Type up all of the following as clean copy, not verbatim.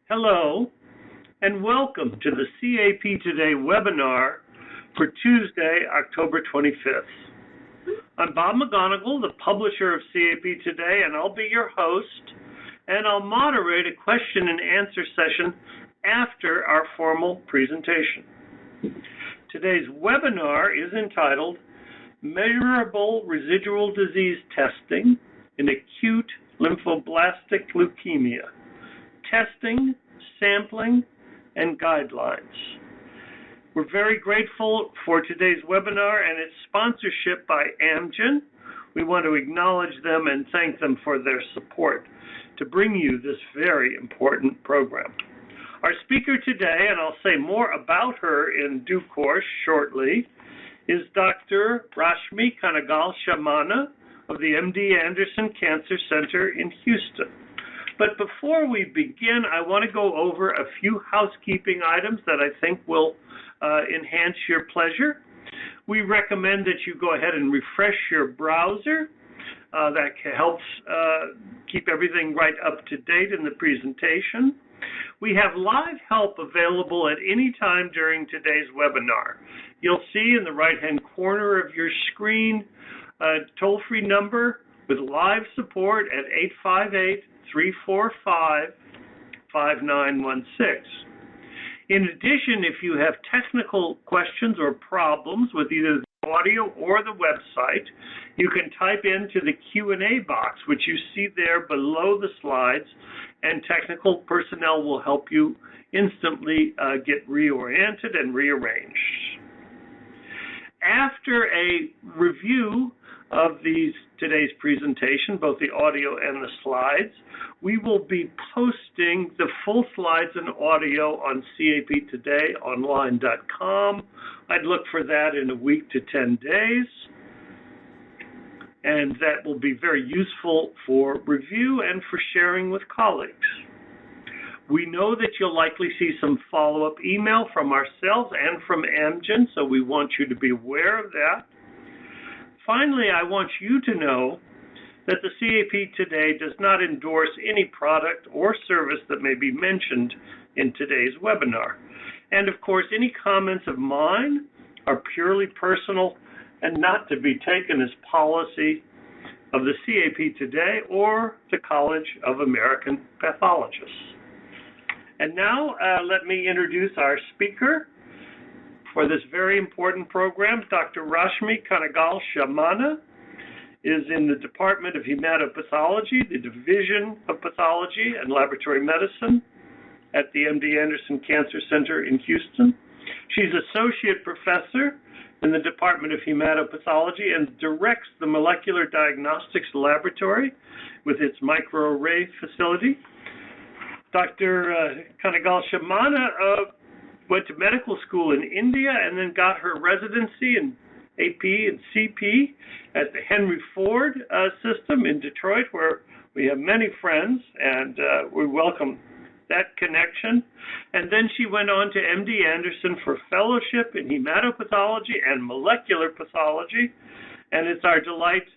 Hello, and welcome to the CAP Today webinar for Tuesday, October 25th. I'm Bob McGonnagle, the publisher of CAP Today, and I'll be your host, and I'll moderate a question and answer session after our formal presentation. Today's webinar is entitled Measurable Residual Disease Testing in Acute Lymphoblastic Leukemia. Testing, sampling, and guidelines. We're very grateful for today's webinar and its sponsorship by Amgen. We want to acknowledge them and thank them for their support to bring you this very important program. Our speaker today, and I'll say more about her in due course shortly, is Dr. Rashmi Kanagal-Shamanna of the MD Anderson Cancer Center in Houston. But before we begin, I want to go over a few housekeeping items that I think will enhance your pleasure. We recommend that you go ahead and refresh your browser. That helps keep everything right up to date in the presentation. We have live help available at any time during today's webinar. You'll see in the right-hand corner of your screen a toll-free number with live support at 858-345-5916. In addition, if you have technical questions or problems with either the audio or the website, you can type into the Q&A box, which you see there below the slides, and technical personnel will help you instantly get reoriented and rearranged. After a review of today's presentation, both the audio and the slides, we will be posting the full slides and audio on captodayonline.com. I'd look for that in a week to 10 days, and that will be very useful for review and for sharing with colleagues. We know that you'll likely see some follow-up email from ourselves and from Amgen, so we want you to be aware of that. Finally, I want you to know that the CAP Today does not endorse any product or service that may be mentioned in today's webinar. And of course, any comments of mine are purely personal and not to be taken as policy of the CAP Today or the College of American Pathologists. And now, let me introduce our speaker for this very important program. Dr. Rashmi Kanagal-Shamanna is in the Department of Hematopathology, the Division of Pathology and Laboratory Medicine at the MD Anderson Cancer Center in Houston. She's Associate Professor in the Department of Hematopathology and directs the Molecular Diagnostics Laboratory with its microarray facility. Dr. Kanagal-Shamanna went to medical school in India and then got her residency in AP and CP at the Henry Ford system in Detroit, where we have many friends, and we welcome that connection. And then she went on to MD Anderson for fellowship in hematopathology and molecular pathology, and it's our delight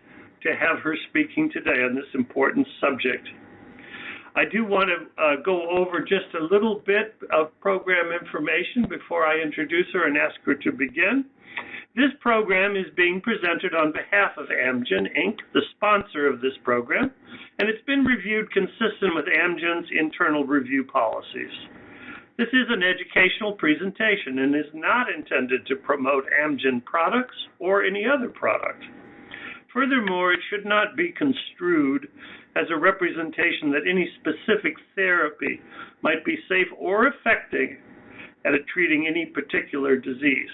to have her speaking today on this important subject. I do want to go over just a little bit of program information before I introduce her and ask her to begin. This program is being presented on behalf of Amgen, Inc., the sponsor of this program, and it's been reviewed consistent with Amgen's internal review policies. This is an educational presentation and is not intended to promote Amgen products or any other product. Furthermore, it should not be construed as a representation that any specific therapy might be safe or effective at treating any particular disease.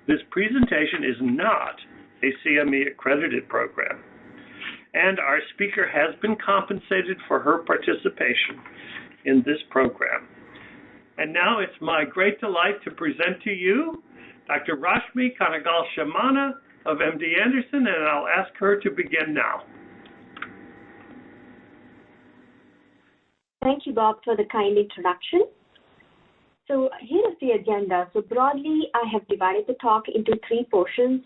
This presentation is not a CME accredited program, and our speaker has been compensated for her participation in this program. And now it's my great delight to present to you Dr. Rashmi Kanagal-Shamanna of MD Anderson, and I'll ask her to begin now. Thank you, Bob, for the kind introduction. So here is the agenda. So broadly, I have divided the talk into three portions.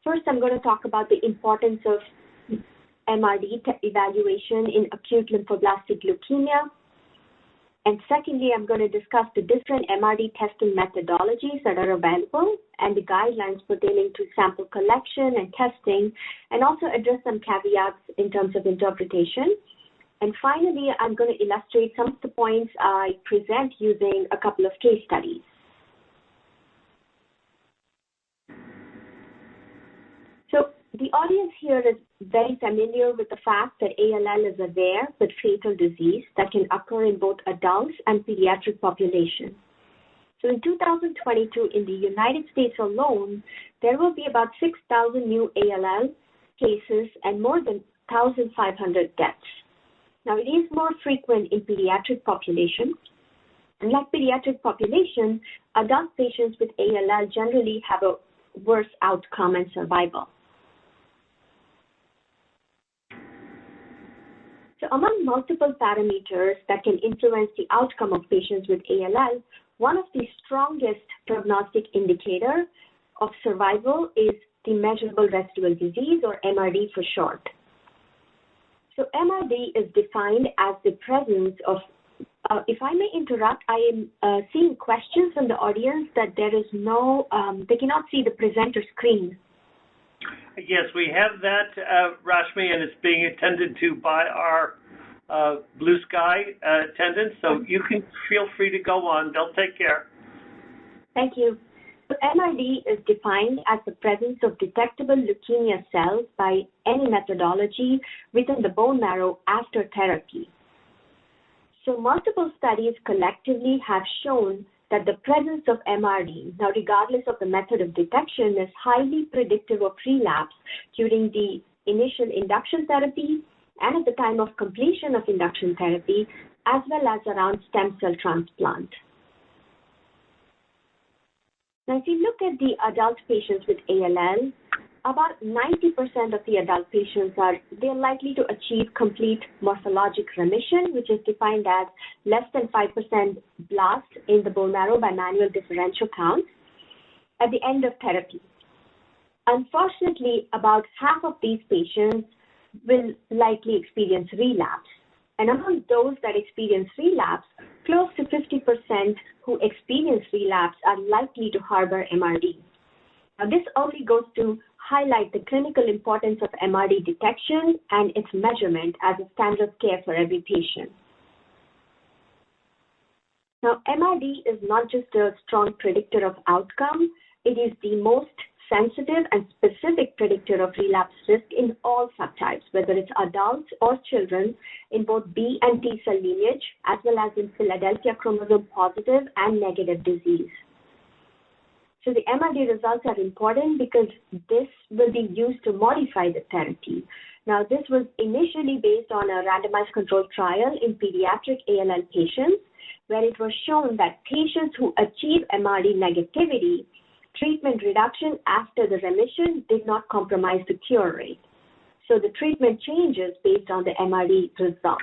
First, I'm going to talk about the importance of MRD evaluation in acute lymphoblastic leukemia. And secondly, I'm going to discuss the different MRD testing methodologies that are available and the guidelines pertaining to sample collection and testing, and also address some caveats in terms of interpretation. And finally, I'm going to illustrate some of the points I present using a couple of case studies. So the audience here is very familiar with the fact that ALL is a rare but fatal disease that can occur in both adults and pediatric populations. So in 2022, in the United States alone, there will be about 6,000 new ALL cases and more than 1,500 deaths. Now, it is more frequent in pediatric populations. Unlike pediatric population, adult patients with ALL generally have a worse outcome and survival. So among multiple parameters that can influence the outcome of patients with ALL, one of the strongest prognostic indicator of survival is the measurable residual disease, or MRD for short. So MRD is defined as the presence of, if I may interrupt, I am seeing questions from the audience that there is no, they cannot see the presenter screen. Yes, we have that, Rashmi, and it's being attended to by our Blue Sky attendants, so you can feel free to go on. They'll take care. Thank you. So MRD is defined as the presence of detectable leukemia cells by any methodology within the bone marrow after therapy. So multiple studies collectively have shown that the presence of MRD, now regardless of the method of detection, is highly predictive of relapse during the initial induction therapy and at the time of completion of induction therapy, as well as around stem cell transplant. Now, if you look at the adult patients with ALL, about 90% of the adult patients they're likely to achieve complete morphologic remission, which is defined as less than 5% blast in the bone marrow by manual differential count at the end of therapy. Unfortunately, about half of these patients will likely experience relapse. And among those that experience relapse, close to 50% who experience relapse are likely to harbor MRD. Now, this only goes to highlight the clinical importance of MRD detection and its measurement as a standard of care for every patient. Now, MRD is not just a strong predictor of outcome, it is the most sensitive and specific predictor of relapse risk in all subtypes, whether it's adults or children in both B and T cell lineage, as well as in Philadelphia chromosome positive and negative disease. So the MRD results are important because this will be used to modify the therapy. Now, this was initially based on a randomized controlled trial in pediatric ALL patients, where it was shown that patients who achieve MRD negativity, treatment reduction after the remission did not compromise the cure rate. So the treatment changes based on the MRD result.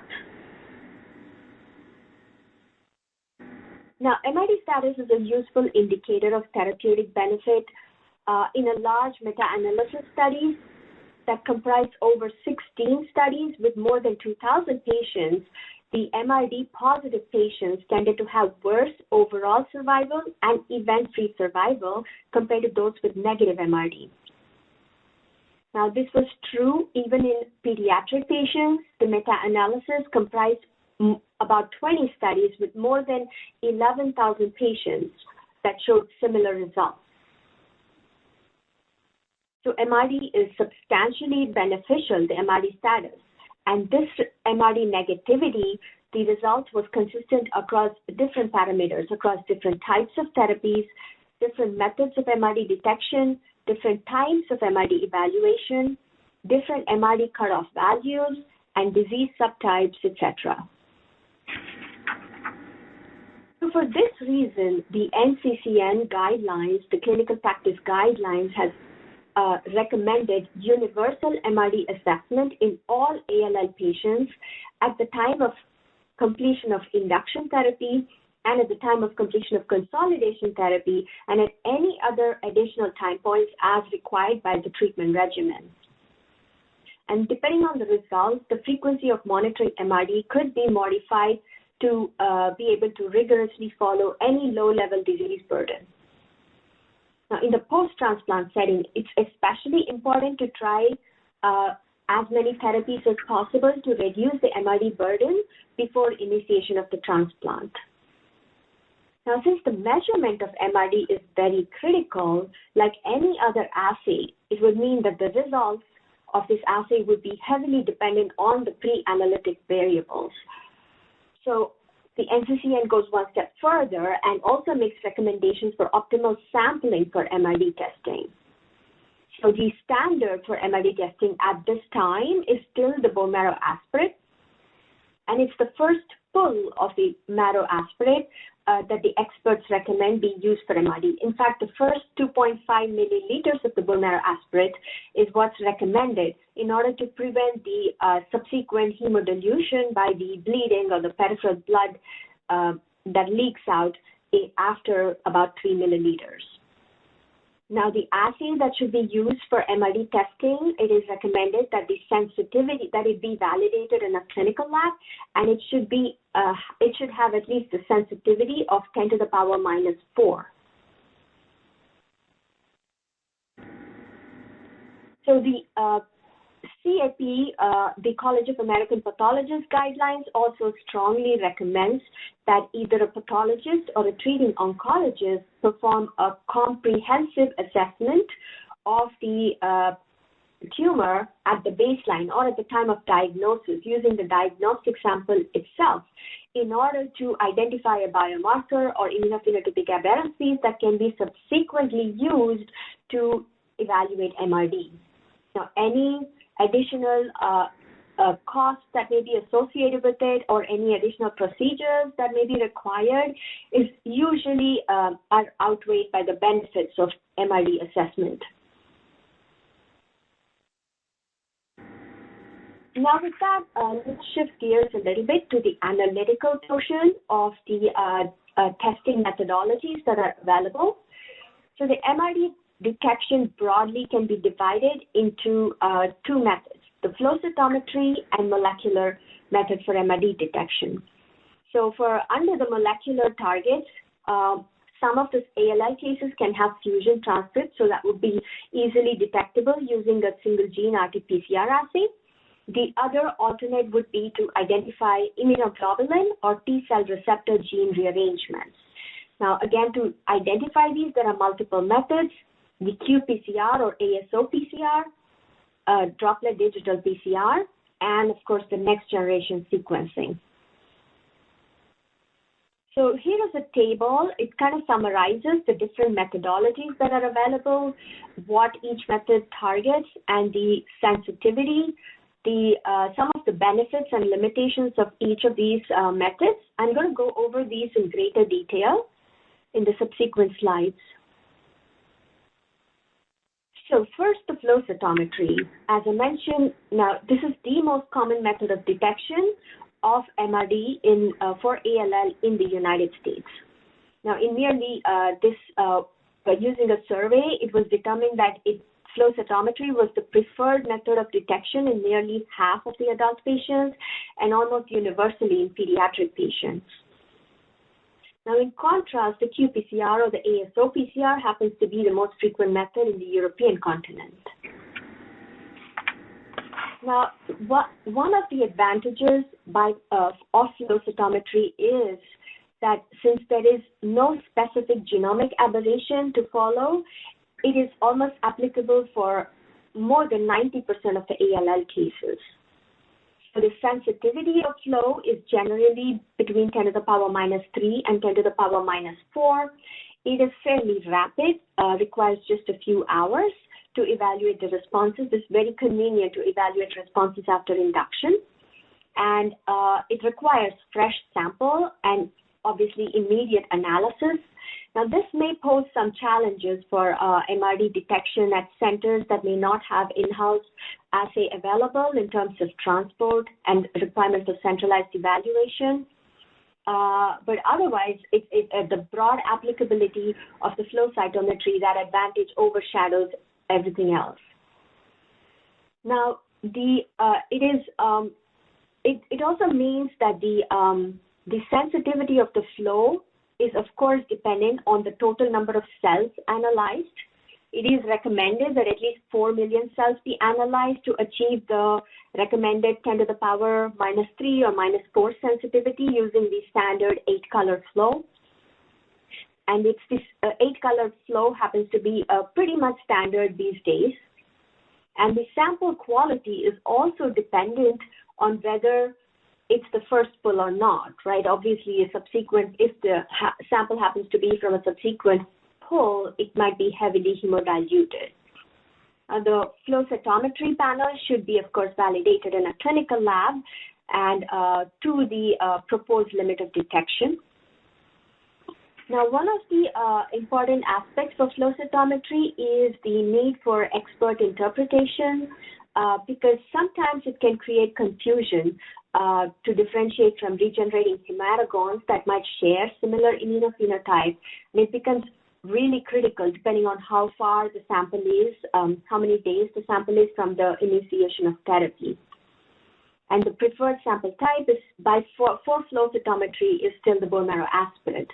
Now, MRD status is a useful indicator of therapeutic benefit in a large meta-analysis studies that comprise over 16 studies with more than 2,000 patients. The MRD positive patients tended to have worse overall survival and event-free survival compared to those with negative MRD. Now, this was true even in pediatric patients. The meta-analysis comprised about 20 studies with more than 11,000 patients that showed similar results. So MRD is substantially beneficial, the MRD status. And this MRD negativity, the result was consistent across different parameters, across different types of therapies, different methods of MRD detection, different times of MRD evaluation, different MRD cutoff values, and disease subtypes, etc. So for this reason, the NCCN guidelines, the clinical practice guidelines, has recommended universal MRD assessment in all ALL patients at the time of completion of induction therapy and at the time of completion of consolidation therapy and at any other additional time points as required by the treatment regimen. And depending on the results, the frequency of monitoring MRD could be modified to be able to rigorously follow any low-level disease burden. Now, in the post-transplant setting, it's especially important to try as many therapies as possible to reduce the MRD burden before initiation of the transplant. Now, since the measurement of MRD is very critical, like any other assay, it would mean that the results of this assay would be heavily dependent on the pre-analytic variables. So the NCCN goes one step further and also makes recommendations for optimal sampling for MRD testing. So the standard for MRD testing at this time is still the bone marrow aspirate, and it's the first pull of the marrow aspirate that the experts recommend be used for MRD. In fact, the first 2.5 milliliters of the bone marrow aspirate is what's recommended in order to prevent the subsequent hemodilution by the bleeding or the peripheral blood that leaks out after about 3 milliliters. Now, the assay that should be used for MRD testing, it is recommended that the sensitivity, that it be validated in a clinical lab, and it should be, it should have at least the sensitivity of 10 to the power minus 4. So the CAP, the College of American Pathologists guidelines also strongly recommends that either a pathologist or a treating oncologist perform a comprehensive assessment of the tumor at the baseline or at the time of diagnosis using the diagnostic sample itself in order to identify a biomarker or immunophenotypic aberrancies that can be subsequently used to evaluate MRD. Now, any additional costs that may be associated with it or any additional procedures that may be required is usually are outweighed by the benefits of MRD assessment. Now with that, let's shift gears a little bit to the analytical portion of the testing methodologies that are available. So the MRD detection broadly can be divided into two methods, the flow cytometry and molecular method for MRD detection. So for under the molecular targets, some of the ALL cases can have fusion transcripts, so that would be easily detectable using a single gene RT-PCR assay. The other alternate would be to identify immunoglobulin or T-cell receptor gene rearrangements. Now, again, to identify these, there are multiple methods, the qPCR or ASO PCR, droplet digital PCR, and, of course, the next generation sequencing. So here is a table. It kind of summarizes the different methodologies that are available, what each method targets, and the sensitivity, some of the benefits and limitations of each of these methods. I'm going to go over these in greater detail in the subsequent slides. So first, the flow cytometry. As I mentioned, now this is the most common method of detection of MRD for ALL in the United States. Now, in merely by using a survey, it was determined that flow cytometry was the preferred method of detection in nearly half of the adult patients and almost universally in pediatric patients. Now, in contrast, the qPCR or the ASO PCR happens to be the most frequent method in the European continent. Now, one of the advantages of flow cytometry is that since there is no specific genomic aberration to follow, it is almost applicable for more than 90% of the ALL cases. So the sensitivity of flow is generally between 10 to the power minus 3 and 10 to the power minus 4. It is fairly rapid, requires just a few hours to evaluate the responses. It's very convenient to evaluate responses after induction. And it requires fresh sample and obviously immediate analysis. Now, this may pose some challenges for MRD detection at centers that may not have in-house assay available in terms of transport and requirement for centralized evaluation. But otherwise, the broad applicability of the flow cytometry, that advantage overshadows everything else. Now, it also means that The sensitivity of the flow is, of course, dependent on the total number of cells analyzed. It is recommended that at least 4 million cells be analyzed to achieve the recommended 10 to the power -3 or -4 sensitivity using the standard 8-color flow. And it's this 8-color flow happens to be pretty much standard these days. And the sample quality is also dependent on whether it's the first pull or not, right? Obviously, if the sample happens to be from a subsequent pull, it might be heavily hemodiluted. The flow cytometry panel should be, of course, validated in a clinical lab and to the proposed limit of detection. Now, one of the important aspects for flow cytometry is the need for expert interpretation because sometimes it can create confusion to differentiate from regenerating hematogones that might share similar immunophenotype. And it becomes really critical depending on how far the sample is, how many days the sample is from the initiation of therapy. And the preferred sample type is for flow cytometry is still the bone marrow aspirate.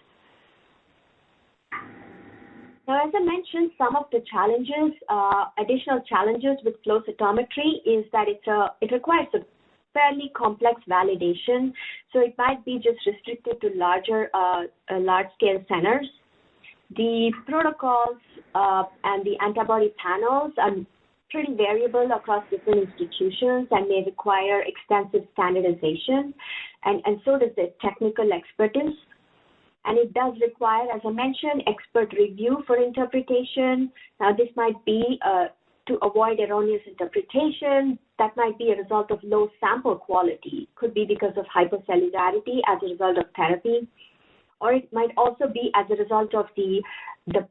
Now, as I mentioned, some of the challenges, additional challenges with flow cytometry is that it requires a fairly complex validation. So it might be just restricted to large-scale centers. The protocols and the antibody panels are pretty variable across different institutions and may require extensive standardization, and so does the technical expertise. And it does require, as I mentioned, expert review for interpretation. Now, this might be to avoid erroneous interpretation. That might be a result of low sample quality. Could be because of hypercellularity as a result of therapy. Or it might also be as a result of the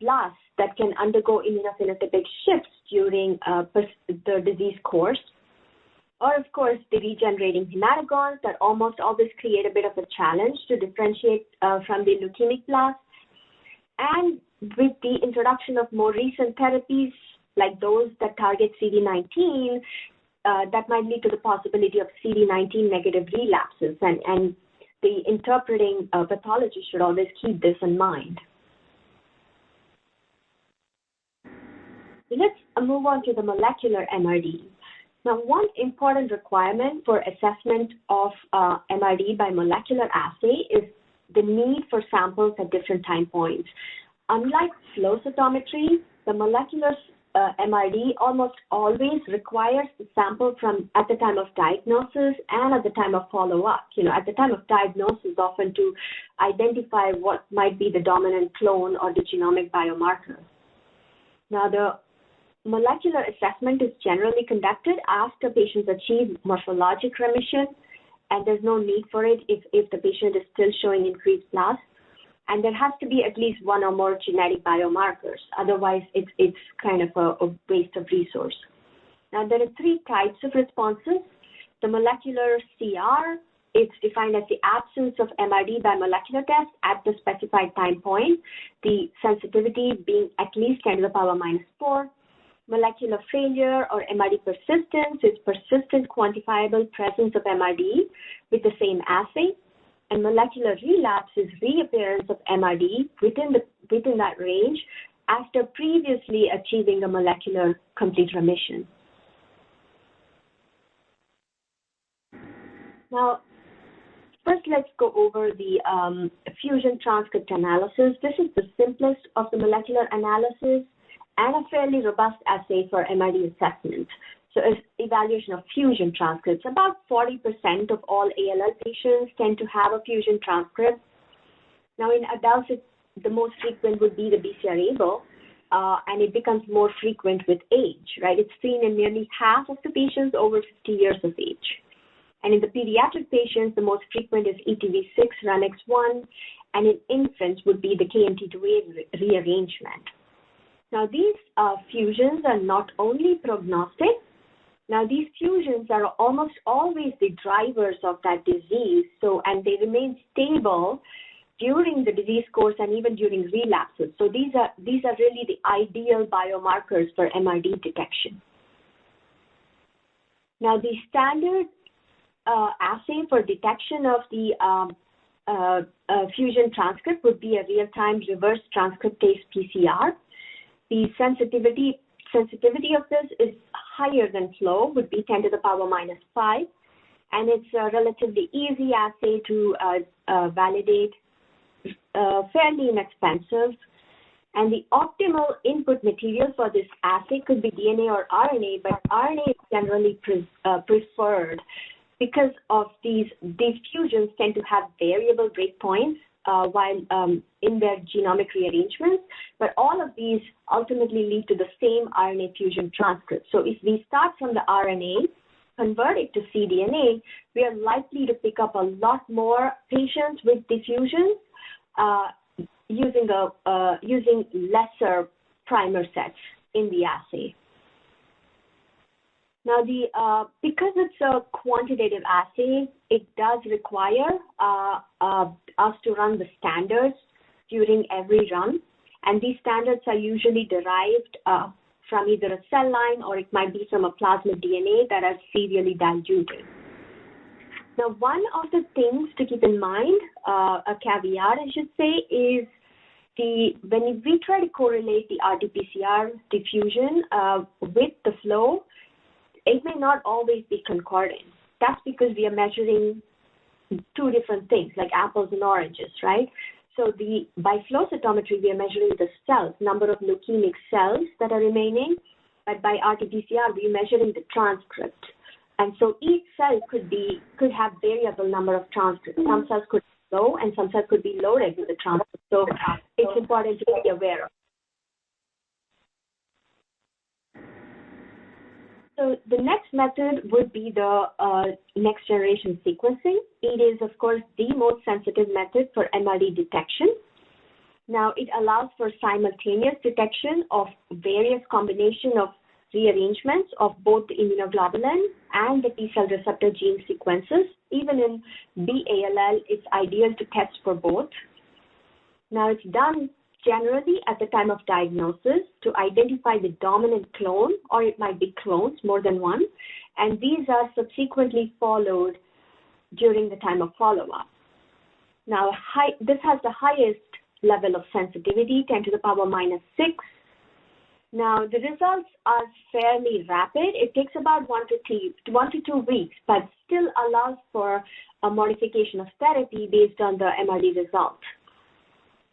blasts that can undergo immunophenotypic shifts during the disease course. Or, of course, the regenerating hematogones that almost always create a bit of a challenge to differentiate from the leukemic blasts. And with the introduction of more recent therapies, like those that target CD19, that might lead to the possibility of CD19 negative relapses. And the interpreting pathology should always keep this in mind. Let's move on to the molecular MRD. Now, one important requirement for assessment of MRD by molecular assay is the need for samples at different time points. Unlike flow cytometry, the molecular MRD almost always requires the sample from at the time of diagnosis and at the time of follow-up. At the time of diagnosis, often to identify what might be the dominant clone or the genomic biomarker. Now, the molecular assessment is generally conducted after patients achieve morphologic remission, and there's no need for it if the patient is still showing increased blasts. And there has to be at least one or more genetic biomarkers. Otherwise, it's kind of a waste of resource. Now, there are 3 types of responses. The molecular CR, it's defined as the absence of MRD by molecular test at the specified time point, the sensitivity being at least 10 to the power -4. Molecular failure or MRD persistence is persistent quantifiable presence of MRD with the same assay. And molecular relapse is reappearance of MRD within that range after previously achieving a molecular complete remission. Now, first let's go over the fusion transcript analysis. This is the simplest of the molecular analysis and a fairly robust assay for MRD assessment. So evaluation of fusion transcripts. About 40% of all ALL patients tend to have a fusion transcript. Now, in adults, the most frequent would be the BCR-ABL, and it becomes more frequent with age, right? It's seen in nearly half of the patients over 50 years of age. And in the pediatric patients, the most frequent is ETV6, RUNX1, and in infants would be the KMT2A rearrangement. Now, these fusions are not only prognostic. Now, these fusions are almost always the drivers of that disease, and they remain stable during the disease course and even during relapses. So these are really the ideal biomarkers for MRD detection. Now, the standard assay for detection of the fusion transcript would be a real-time reverse transcriptase PCR. The sensitivity of this is higher than flow, would be 10 to the power minus 5, and it's a relatively easy assay to validate, fairly inexpensive. And the optimal input material for this assay could be DNA or RNA, but RNA is generally preferred because of these fusions tend to have variable breakpoints while in their genomic rearrangements, but all of these ultimately lead to the same RNA fusion transcript. So if we start from the RNA, convert it to cDNA, we are likely to pick up a lot more patients with diffusions using lesser primer sets in the assay. Now, because it's a quantitative assay, it does require us to run the standards during every run, and these standards are usually derived from either a cell line or it might be from a plasmid DNA that are serially diluted. Now, one of the things to keep in mind, a caveat I should say, is when we try to correlate the RT-PCR diffusion with the flow, it may not always be concordant. That's because we are measuring two different things, like apples and oranges, right? So by flow cytometry, we are measuring the cells, number of leukemic cells that are remaining, but by RT-PCR, we are measuring the transcript. And so each cell could have variable number of transcripts. Some cells could be low, and some cells could be loaded with the transcript. So it's important to be aware of. So the next method would be the next generation sequencing. It is, of course, the most sensitive method for MRD detection. Now, it allows for simultaneous detection of various combination of rearrangements of both the immunoglobulin and the T-cell receptor gene sequences. Even in B-ALL, it's ideal to test for both. Now, it's done generally at the time of diagnosis to identify the dominant clone, or it might be clones, more than one, and these are subsequently followed during the time of follow-up. Now, this has the highest level of sensitivity, 10 to the power minus 6. Now, the results are fairly rapid. It takes about 1 to 2 weeks, but still allows for a modification of therapy based on the MRD result.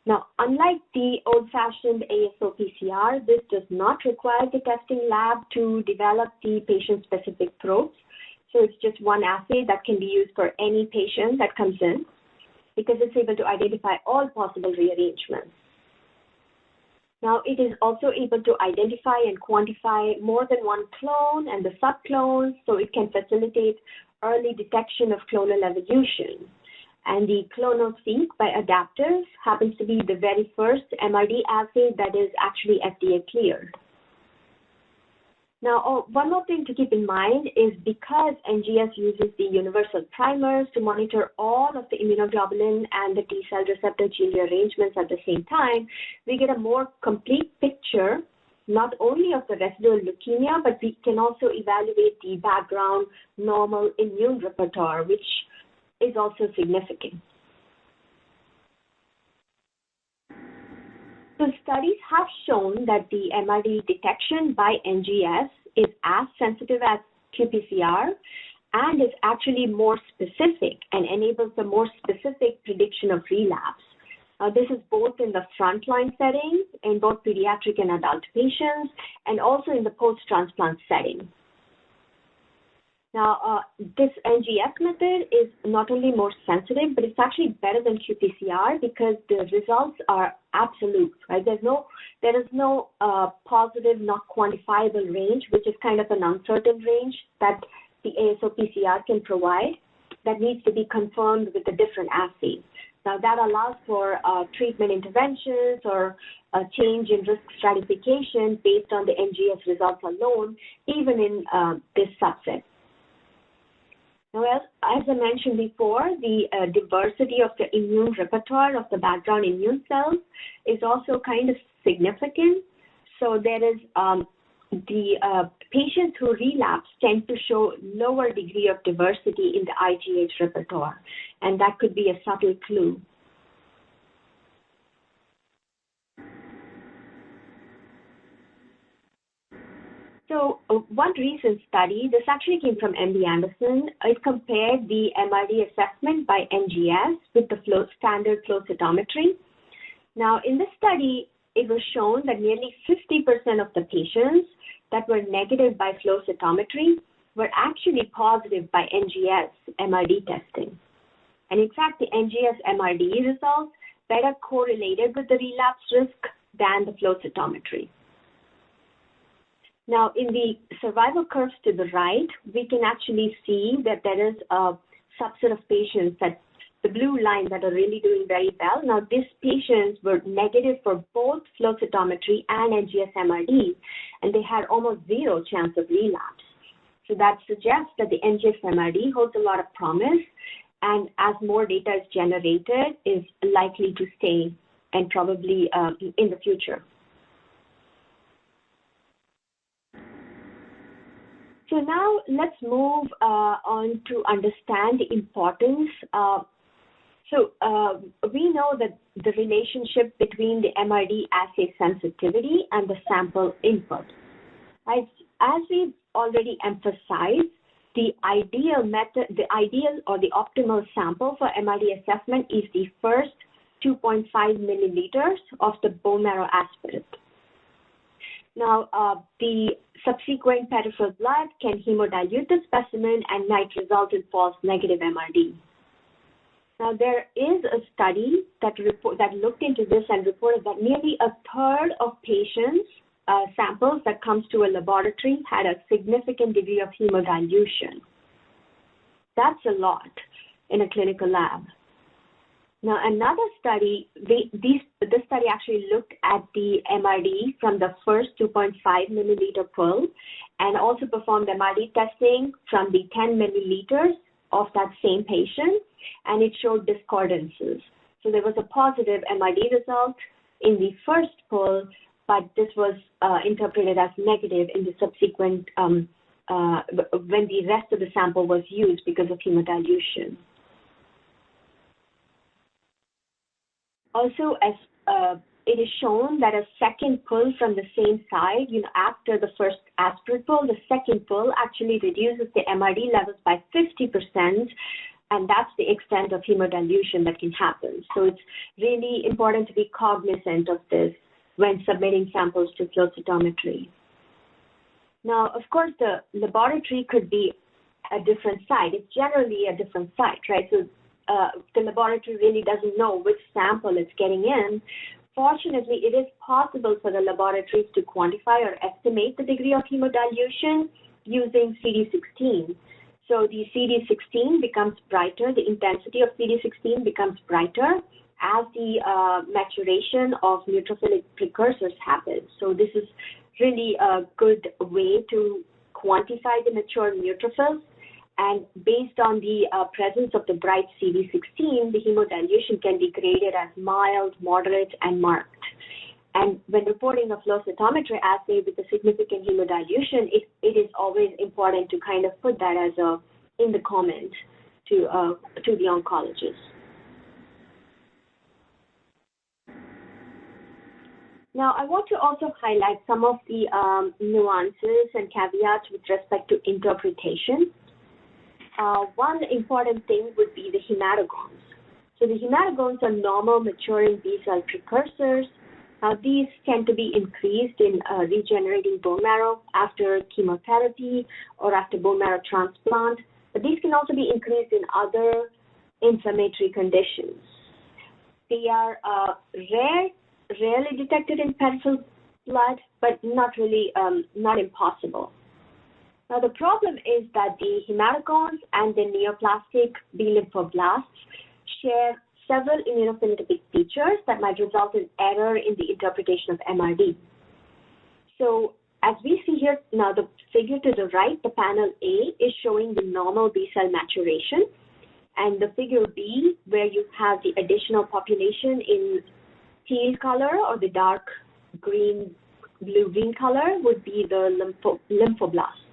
Now, unlike the old-fashioned ASO-PCR, this does not require the testing lab to develop the patient-specific probes. So it's just one assay that can be used for any patient that comes in because it's able to identify all possible rearrangements. Now, it is also able to identify and quantify more than one clone and the subclones, so it can facilitate early detection of clonal evolution. And the clonoSEQ by Adaptive happens to be the very first MRD assay that is actually FDA cleared. Now, one more thing to keep in mind is because NGS uses the universal primers to monitor all of the immunoglobulin and the T-cell receptor gene rearrangements at the same time, we get a more complete picture not only of the residual leukemia, but we can also evaluate the background normal immune repertoire, which is also significant. So studies have shown that the MRD detection by NGS is as sensitive as qPCR and is actually more specific and enables a more specific prediction of relapse. This is both in the frontline setting, in both pediatric and adult patients, and also in the post-transplant setting. Now, this NGS method is not only more sensitive, but it's actually better than qPCR because the results are absolute, right? There is no positive, not quantifiable range, which is kind of an uncertain range that the ASO-PCR can provide that needs to be confirmed with the different assays. Now, that allows for treatment interventions or a change in risk stratification based on the NGS results alone, even in this subset. Now, as I mentioned before, the diversity of the immune repertoire of the background immune cells is also kind of significant. So there is patients who relapse tend to show lower degree of diversity in the IGH repertoire, and that could be a subtle clue. So one recent study, this actually came from MD Anderson, it compared the MRD assessment by NGS with the standard flow cytometry. Now, in this study, it was shown that nearly 50% of the patients that were negative by flow cytometry were actually positive by NGS MRD testing. And in fact, the NGS MRD results better correlated with the relapse risk than the flow cytometry. Now, in the survival curves to the right, we can actually see that there is a subset of patients, that the blue line, that are really doing very well. Now, these patients were negative for both flow cytometry and NGS MRD, and they had almost zero chance of relapse. So that suggests that the NGS MRD holds a lot of promise, and as more data is generated, is likely to stay and probably in the future. So now let's move on to understand the importance. We know that the relationship between the MRD assay sensitivity and the sample input. As we've already emphasized, the ideal or the optimal sample for MRD assessment is the first 2.5 milliliters of the bone marrow aspirate. Now, the subsequent peripheral blood can hemodilute the specimen and might result in false negative MRD. Now, there is a study that looked into this and reported that nearly a third of patients' samples that comes to a laboratory had a significant degree of hemodilution. That's a lot in a clinical lab. Now, another study, this study actually looked at the MRD from the first 2.5 milliliter pool and also performed MRD testing from the 10 milliliters of that same patient, and it showed discordances. So there was a positive MRD result in the first pool, but this was interpreted as negative in the subsequent when the rest of the sample was used because of hemodilution. Also, as it is shown that a second pull from the same side, after the first aspirate pull, the second pull actually reduces the MRD levels by 50%, and that's the extent of hemodilution that can happen. So it's really important to be cognizant of this when submitting samples to flow cytometry. Now, of course, the laboratory could be a different site. It's generally a different site, right? So the laboratory really doesn't know which sample it's getting in. Fortunately, it is possible for the laboratories to quantify or estimate the degree of hemodilution using CD16. So the CD16 becomes brighter, the intensity of CD16 becomes brighter as the maturation of neutrophilic precursors happens. So this is really a good way to quantify the mature neutrophils. And based on the presence of the bright CD16, the hemodilution can be graded as mild, moderate, and marked. And when reporting a flow cytometry assay with a significant hemodilution, it is always important to kind of put that as in the comment to the oncologist. Now, I want to also highlight some of the nuances and caveats with respect to interpretation. One important thing would be the hematogones. So the hematogones are normal maturing B-cell precursors. Now, these tend to be increased in regenerating bone marrow after chemotherapy or after bone marrow transplant, but these can also be increased in other inflammatory conditions. They are rarely detected in peripheral blood, but not really, not impossible. Now, the problem is that the hematogones and the neoplastic B lymphoblasts share several immunophenotypic features that might result in error in the interpretation of MRD. So, as we see here now, the figure to the right, the panel A, is showing the normal B-cell maturation, and the figure B, where you have the additional population in teal color or the dark green blue-green color would be the lymphoblasts.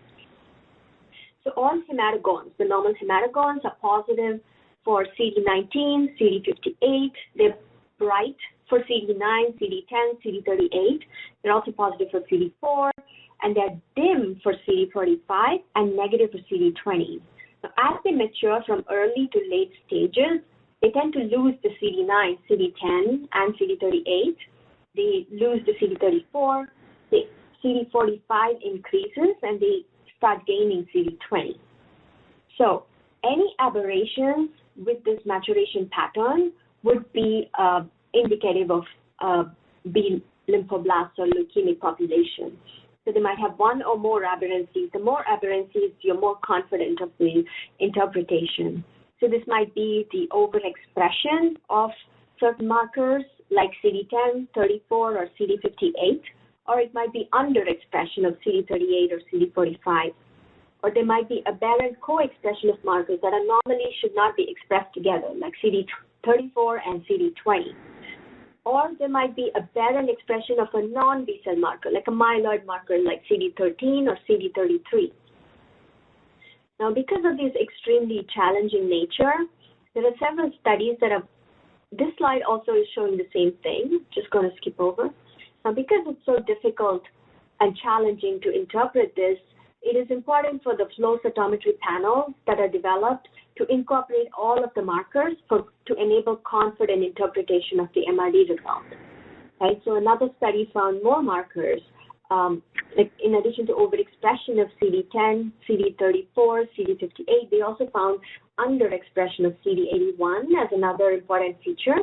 So all hematogones, the normal hematogones, are positive for CD19, CD58. They're bright for CD9, CD10, CD38. They're also positive for CD4, and they're dim for CD45 and negative for CD20. Now, as they mature from early to late stages, they tend to lose the CD9, CD10, and CD38. They lose the CD34, the CD45 increases, and they start gaining CD20. So any aberrations with this maturation pattern would be indicative of B lymphoblasts or leukemic population. So they might have one or more aberrancies. The more aberrancies, you're more confident of the interpretation. So this might be the overexpression of certain markers like CD10, 34, or CD58, or it might be underexpression of CD38 or CD45. Or there might be aberrant co-expression of markers that are normally should not be expressed together, like CD34 and CD20. Or there might be aberrant expression of a non-B cell marker, like a myeloid marker like CD13 or CD33. Now, because of this extremely challenging nature, there are several studies that have, this slide also is showing the same thing, just going to skip over. Now, because it's so difficult and challenging to interpret this, it is important for the flow cytometry panels that are developed to incorporate all of the markers to enable confident interpretation of the MRD result. Right? So another study found more markers, like in addition to overexpression of CD10, CD34, CD58, they also found underexpression of CD81 as another important feature.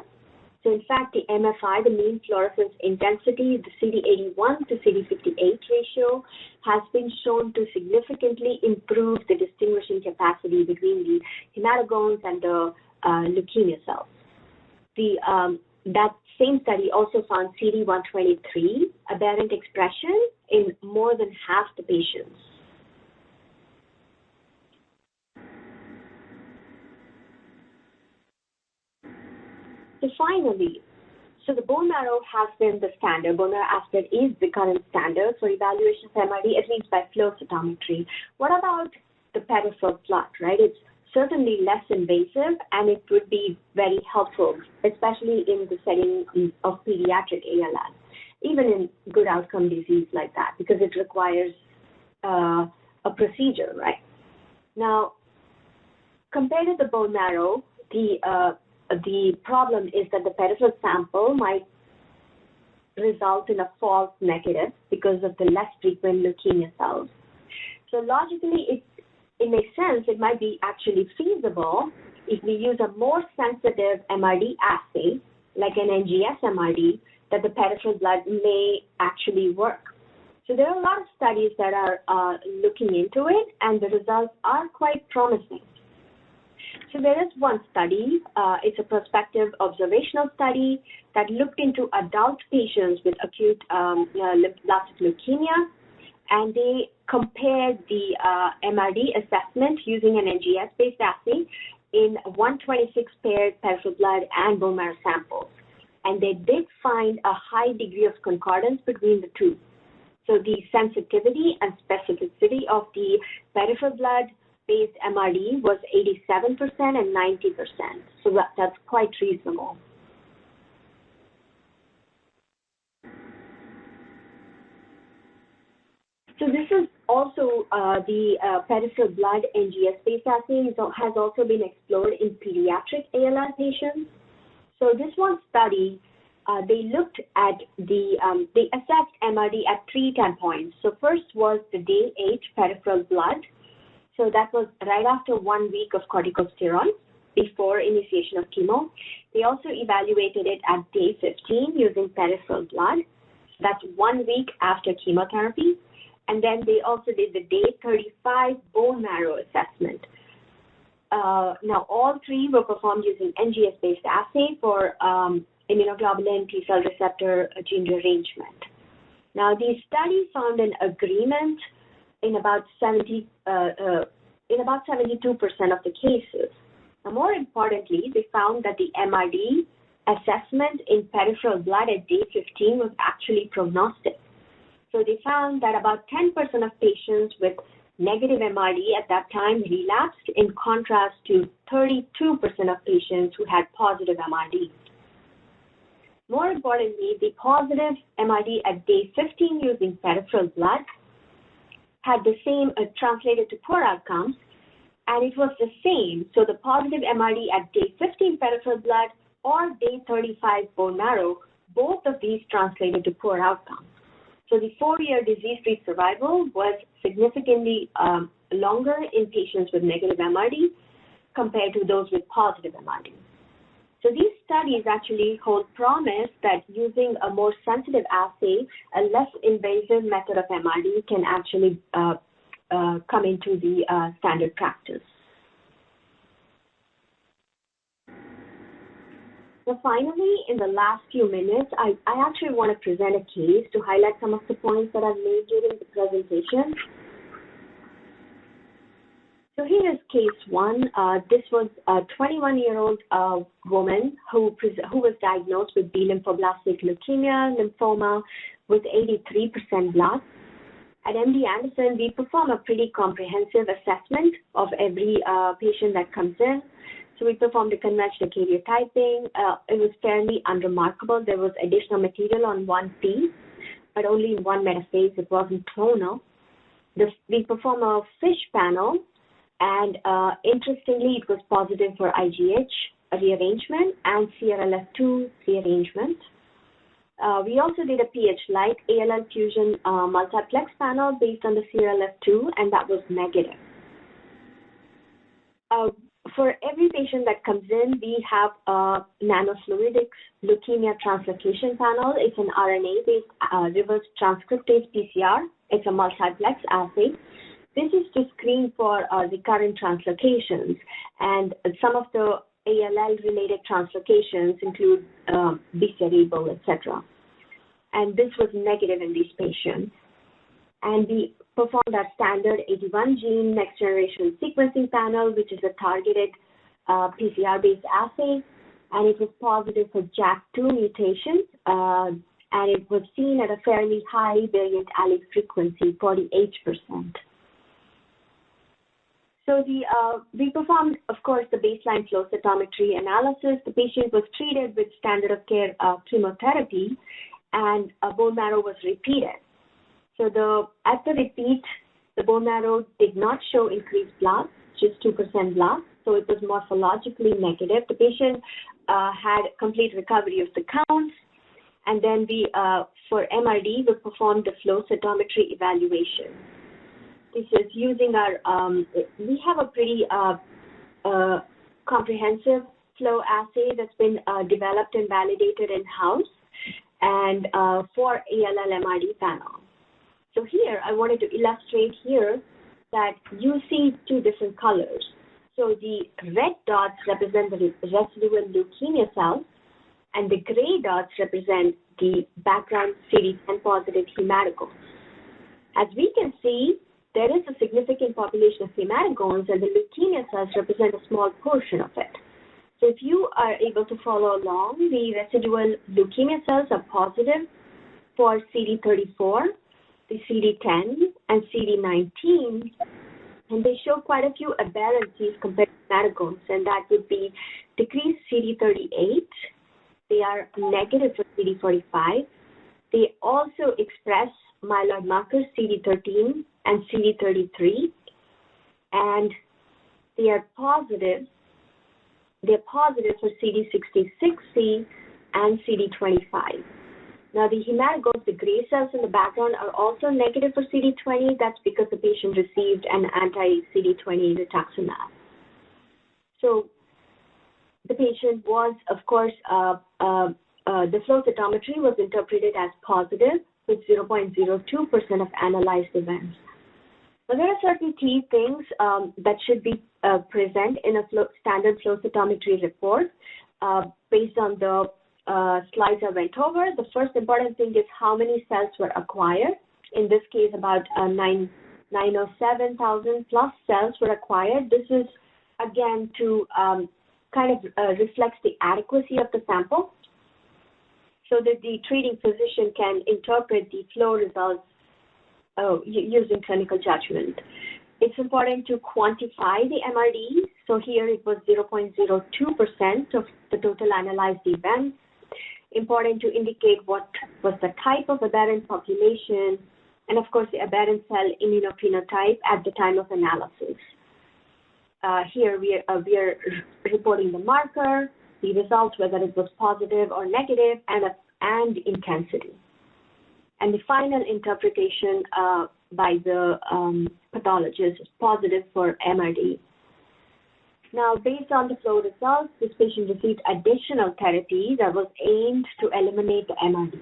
So in fact, the MFI, the mean fluorescence intensity, the CD81 to CD58 ratio, has been shown to significantly improve the distinguishing capacity between the hematogones and the leukemia cells. That same study also found CD123 aberrant expression in more than half the patients. So finally, so the bone marrow has been the standard. Bone marrow aspirate is the current standard for evaluation of MRD, at least by flow cytometry. What about the peripheral blood, right? It's certainly less invasive, and it would be very helpful, especially in the setting of pediatric ALL, even in good outcome disease like that, because it requires a procedure, right? Now, compared to the bone marrow, the problem is that the peripheral sample might result in a false negative because of the less frequent leukemia cells. So logically, it makes sense. It might be actually feasible if we use a more sensitive MRD assay, like an NGS MRD, that the peripheral blood may actually work. So there are a lot of studies that are looking into it, and the results are quite promising. So there is one study, it's a prospective observational study that looked into adult patients with acute lymphoblastic leukemia, and they compared the MRD assessment using an NGS-based assay in 126 paired peripheral blood and bone marrow samples. And they did find a high degree of concordance between the two. So the sensitivity and specificity of the peripheral blood-based MRD was 87% and 90%. So that's quite reasonable. So this is also the peripheral blood NGS-based assay has also been explored in pediatric ALL patients. So this one study, they looked at they assessed MRD at 3 time points. So first was the day 8 peripheral blood. So that was right after 1 week of corticosteroids before initiation of chemo. They also evaluated it at day 15 using peripheral blood. That's 1 week after chemotherapy. And then they also did the day 35 bone marrow assessment. Now, all 3 were performed using NGS-based assay for immunoglobulin T-cell receptor gene rearrangement. Now, these studies found an agreement in about 72% of the cases. Now, more importantly, they found that the MRD assessment in peripheral blood at day 15 was actually prognostic. So they found that about 10% of patients with negative MRD at that time relapsed, in contrast to 32% of patients who had positive MRD. More importantly, the positive MRD at day 15 using peripheral blood had the same translated to poor outcomes, and it was the same. So the positive MRD at day 15 peripheral blood or day 35 bone marrow, both of these translated to poor outcomes. So the 4-year disease-free survival was significantly longer in patients with negative MRD compared to those with positive MRD. So these studies actually hold promise that using a more sensitive assay, a less invasive method of MRD can actually come into the standard practice. So finally, in the last few minutes, I actually want to present a case to highlight some of the points that I've made during the presentation. So here is case one. This was a 21-year-old woman who was diagnosed with B-lymphoblastic leukemia, lymphoma with 83% blast. At MD Anderson, we perform a pretty comprehensive assessment of every patient that comes in. So we performed a conventional karyotyping. It was fairly unremarkable. There was additional material on one piece, but only in one metaphase. It wasn't clonal. We performed a FISH panel, and interestingly, it was positive for IGH rearrangement and CRLF2 rearrangement. We also did a pH-like ALL fusion multiplex panel based on the CRLF2, and that was negative. For every patient that comes in, we have a nanofluidics leukemia translocation panel. It's an RNA-based reverse transcriptase PCR. It's a multiplex assay. This is to screen for recurrent translocations, and some of the ALL-related translocations include Measurable, etc. And this was negative in these patients. And we performed our standard 81-gene next-generation sequencing panel, which is a targeted PCR-based assay, and it was positive for JAK2 mutations, and it was seen at a fairly high variant allele frequency, 48%. So we performed, of course, the baseline flow cytometry analysis. The patient was treated with standard of care chemotherapy, and bone marrow was repeated. So at the repeat, the bone marrow did not show increased blast, just 2% blast, so it was morphologically negative. The patient had complete recovery of the counts, and then for MRD, we performed the flow cytometry evaluation. This is using our, we have a pretty comprehensive flow assay that's been developed and validated in-house, and for ALL MRD panel. So here, I wanted to illustrate here that you see two different colors. So the red dots represent the residual leukemia cells, and the gray dots represent the background CD10 positive hematogones. As we can see, there is a significant population of hematogones, and the leukemia cells represent a small portion of it. So if you are able to follow along, the residual leukemia cells are positive for CD34, the CD10, and CD19, and they show quite a few aberrancies compared to hematogones, and that would be decreased CD38. They are negative for CD45. They also express myeloid markers CD13 and CD33, and they are positive. They're positive for CD66C and CD25. Now, the hematogones, the gray cells in the background, are also negative for CD20. That's because the patient received an anti-CD20 rituximab. So the patient was, of course, the flow cytometry was interpreted as positive with 0.02% of analyzed events. But there are certain key things that should be present in a standard flow cytometry report based on the slides I went over. The first important thing is how many cells were acquired. In this case, about 907,000 plus cells were acquired. This is, again, to kind of reflects the adequacy of the sample so that the treating physician can interpret the flow results using clinical judgment. It's important to quantify the MRD. So here it was 0.02% of the total analyzed events. Important to indicate what was the type of aberrant population, and of course the aberrant cell immunophenotype at the time of analysis. Here we are reporting the marker, the results, whether it was positive or negative, and intensity. And the final interpretation by the pathologist is positive for MRD. Now, based on the flow results, this patient received additional therapy that was aimed to eliminate the MRD.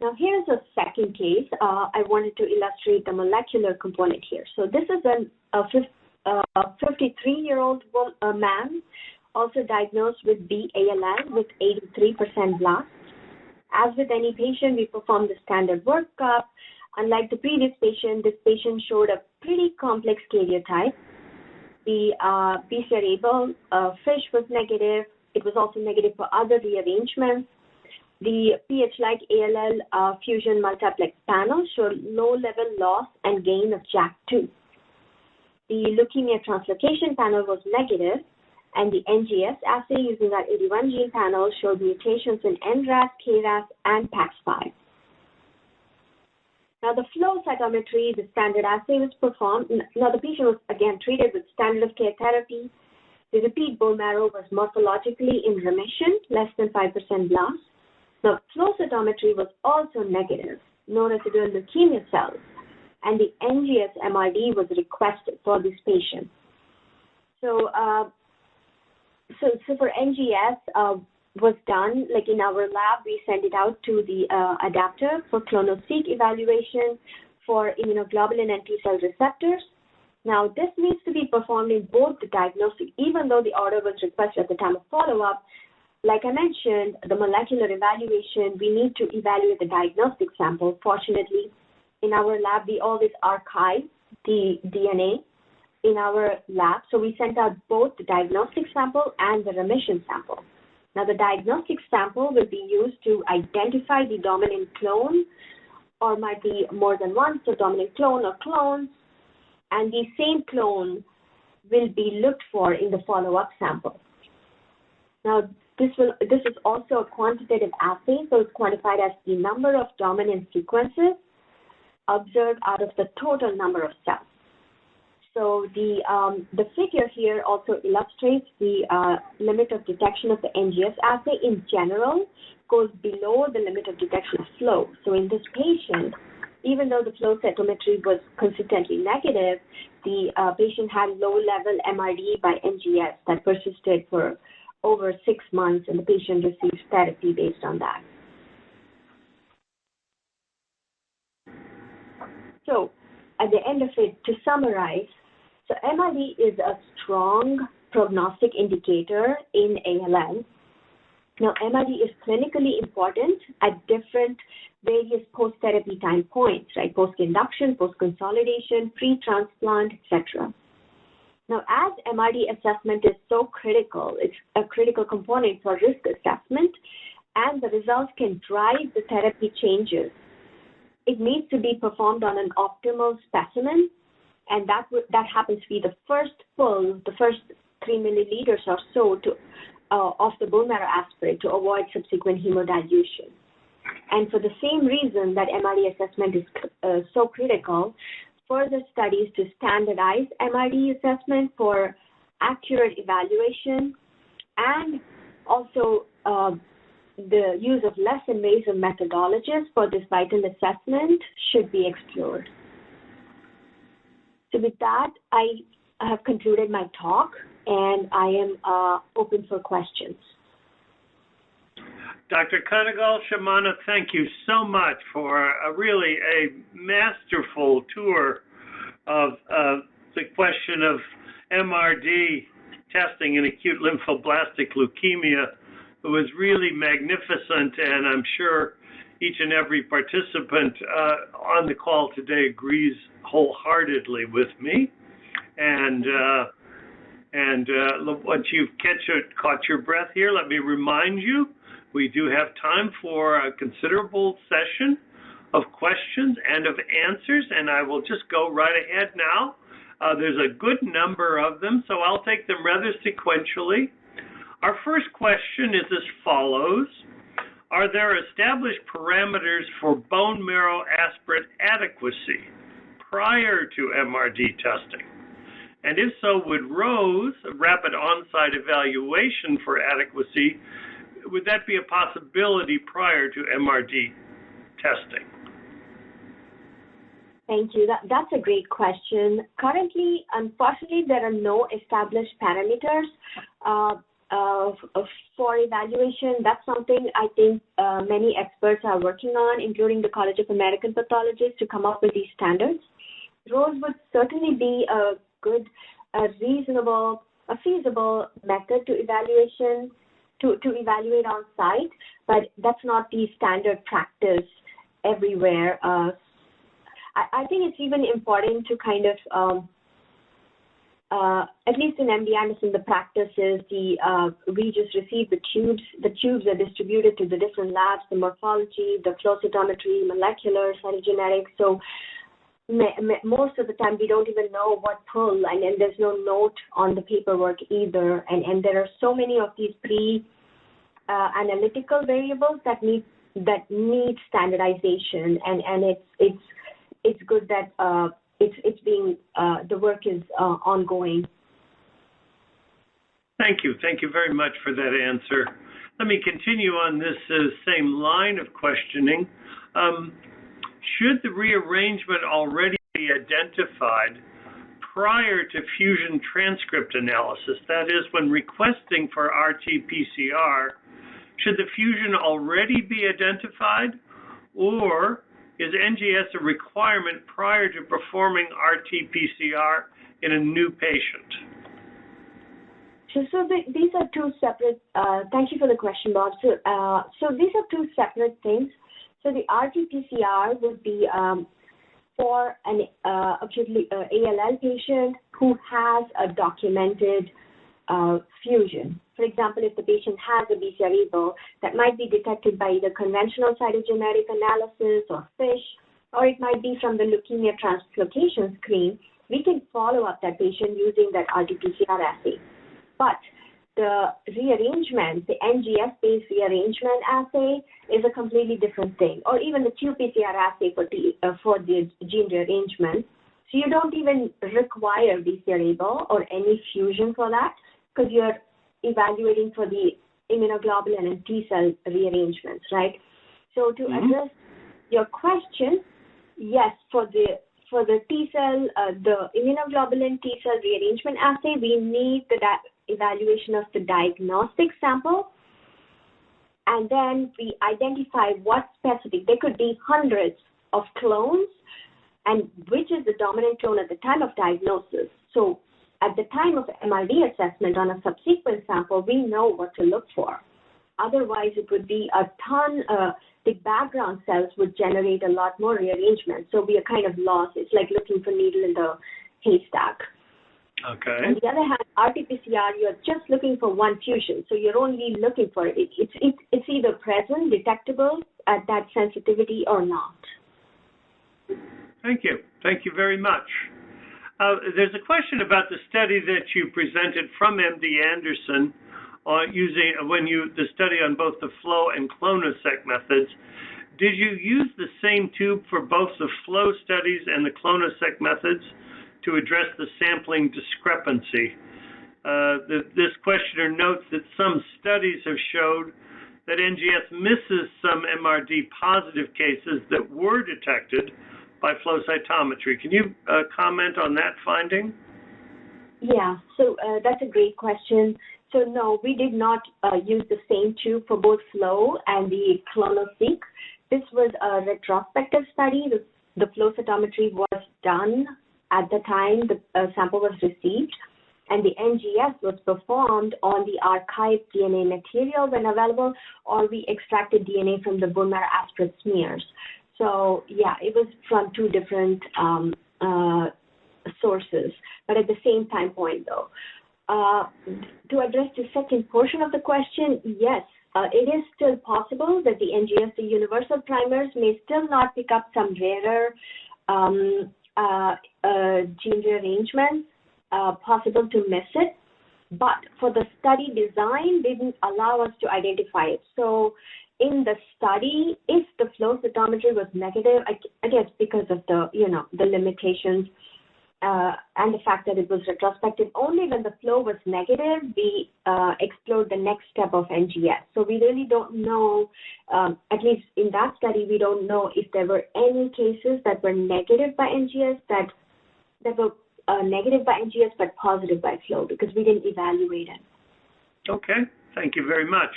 Now, here's a second case. I wanted to illustrate the molecular component here. So this is a 53-year-old man, also diagnosed with B-ALL with 83% blasts. As with any patient, we performed the standard workup. Unlike the previous patient, this patient showed a pretty complex karyotype. The BCR-ABL FISH was negative. It was also negative for other rearrangements. The pH-like ALL fusion multiplex panel showed low-level loss and gain of JAK2. The leukemia translocation panel was negative, and the NGS assay using our 81 gene panel showed mutations in NRAS, KRAS, and PAX5. Now, the flow cytometry, the standard assay was performed. Now, the patient was, again, treated with standard of care therapy. The repeat bone marrow was morphologically in remission, less than 5% blast. Now, flow cytometry was also negative, no residual leukemia cells, and the NGS MRD was requested for this patient. So for NGS was done, like in our lab, we send it out to the adapter for clonoSEQ evaluation for immunoglobulin and T-cell receptors. Now, this needs to be performed in both the diagnostic, even though the order was requested at the time of follow-up. Like I mentioned, the molecular evaluation, we need to evaluate the diagnostic sample. Fortunately, in our lab, we always archive the DNA in our lab. So we sent out both the diagnostic sample and the remission sample. Now, the diagnostic sample will be used to identify the dominant clone, or might be more than one, so dominant clone or clones, and the same clone will be looked for in the follow-up sample. Now, this is also a quantitative assay, so it's quantified as the number of dominant sequences observed out of the total number of cells. So the figure here also illustrates the limit of detection of the NGS assay in general goes below the limit of detection of flow. So in this patient, even though the flow cytometry was consistently negative, the patient had low-level MRD by NGS that persisted for over 6 months, and the patient received therapy based on that. So at the end of it, to summarize, so MRD is a strong prognostic indicator in ALL. Now, MRD is clinically important at different various post-therapy time points, right? Post-induction, post-consolidation, pre-transplant, etc. Now, as MRD assessment is so critical, it's a critical component for risk assessment, and the results can drive the therapy changes. It needs to be performed on an optimal specimen, and that happens to be the first pull, the first 3 milliliters or so of the bone marrow aspirate to avoid subsequent hemodilution. And for the same reason that MRD assessment is so critical, further studies to standardize MRD assessment for accurate evaluation and also the use of less invasive methodologies for this vital assessment should be explored. So with that, I have concluded my talk, and I am open for questions. Dr. Kanagal-Shamanna, thank you so much for really a masterful tour of the question of MRD testing in acute lymphoblastic leukemia. It was really magnificent, and I'm sure each and every participant on the call today agrees wholeheartedly with me. And And once you've caught your breath here, let me remind you, we do have time for a considerable session of questions and of answers, and I will just go right ahead now. There's a good number of them, so I'll take them rather sequentially. Our first question is as follows. Are there established parameters for bone marrow aspirate adequacy prior to MRD testing? And if so, would ROSE, a rapid on-site evaluation for adequacy, would that be a possibility prior to MRD testing? Thank you. That's a great question. Currently, unfortunately, there are no established parameters for evaluation. That's something I think many experts are working on, including the College of American Pathologists, to come up with these standards. ROSE would certainly be a good, reasonable, feasible method to evaluate on site, but that's not the standard practice everywhere. I think it's even important to kind of, at least in MD Anderson, the practice is we just receive the tubes. The tubes are distributed to the different labs, the morphology, the flow cytometry, molecular, cytogenetics. So most of the time we don't even know what pull, and there's no note on the paperwork either. And there are so many of these pre-analytical variables that need standardization, and it's good that it's being the work is ongoing. Thank you very much for that answer. Let me continue on this same line of questioning. Should the rearrangement already be identified prior to fusion transcript analysis? That is, when requesting for RT-PCR, should the fusion already be identified, or is NGS a requirement prior to performing RT-PCR in a new patient? So these are two separate, thank you for the question, Bob. So these are two separate things. So the RT-PCR would be for an ALL patient who has a documented fusion. For example, if the patient has a BCR-ABL, that might be detected by either conventional cytogenetic analysis or FISH, or it might be from the leukemia translocation screen. We can follow up that patient using that RT-PCR assay. But the rearrangement, the NGS-based rearrangement assay, is a completely different thing, or even the qPCR assay for the gene rearrangement. So you don't even require BCR-ABL or any fusion for that, because you're evaluating for the immunoglobulin and T-cell rearrangements, right? So to address your question, yes, for the T-cell, the immunoglobulin T-cell rearrangement assay, we need the evaluation of the diagnostic sample, and then we identify what specific. There could be hundreds of clones, and which is the dominant clone at the time of diagnosis. So at the time of MRD assessment on a subsequent sample, we know what to look for. Otherwise, it would be a ton, the background cells would generate a lot more rearrangement. So we are kind of lost. It's like looking for needle in the haystack. Okay. On the other hand, RT-PCR, you're just looking for one fusion. So you're only looking for it. It's either present, detectable at that sensitivity or not. Thank you. Thank you very much. There's a question about the study that you presented from MD Anderson using the study on both the flow and clonosec methods. Did you use the same tube for both the flow studies and the clonosec methods to address the sampling discrepancy? This questioner notes that some studies have showed that NGS misses some MRD positive cases that were detected by flow cytometry. Can you comment on that finding? Yeah, so that's a great question. So no, we did not use the same tube for both flow and the clonoSEQ. This was a retrospective study. The flow cytometry was done at the time the sample was received, and the NGS was performed on the archived DNA material when available, or we extracted DNA from the bone marrow aspirate smears. So yeah, it was from two different sources, but at the same time point though. To address the second portion of the question, yes, it is still possible that the NGS, the universal primers, may still not pick up some rarer gene rearrangements, possible to miss it. But for the study design, they didn't allow us to identify it. So in the study, if the flow cytometry was negative, I guess because of the, the limitations and the fact that it was retrospective, only when the flow was negative, we explored the next step of NGS. So we really don't know, at least in that study, we don't know if there were any cases that were negative by NGS that were negative by NGS but positive by flow, because we didn't evaluate it. Okay, thank you very much.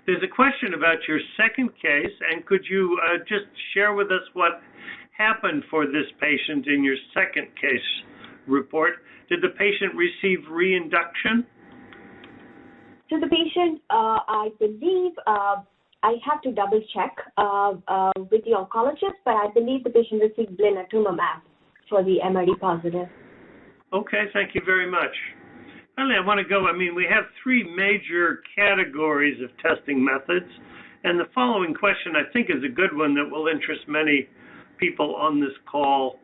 There's a question about your second case, and could you just share with us what happened for this patient in your second case report? Did the patient receive reinduction? So the patient, I believe, I have to double check with the oncologist, but I believe the patient received blinatumomab for the MRD positive. Okay, thank you very much. Finally, I want to go, we have three major categories of testing methods, and the following question I think is a good one that will interest many people on this call.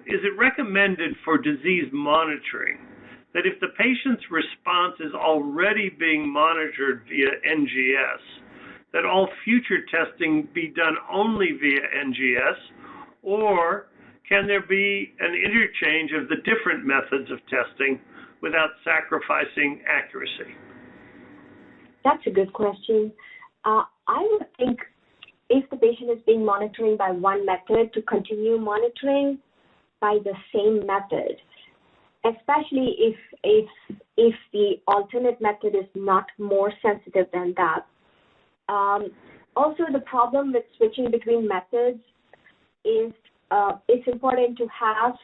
Is it recommended for disease monitoring that if the patient's response is already being monitored via NGS, that all future testing be done only via NGS, or can there be an interchange of the different methods of testing without sacrificing accuracy? That's a good question. I would think if the patient is being monitored by one method, to continue monitoring by the same method, especially if the alternate method is not more sensitive than that. Also, the problem with switching between methods is it's important to have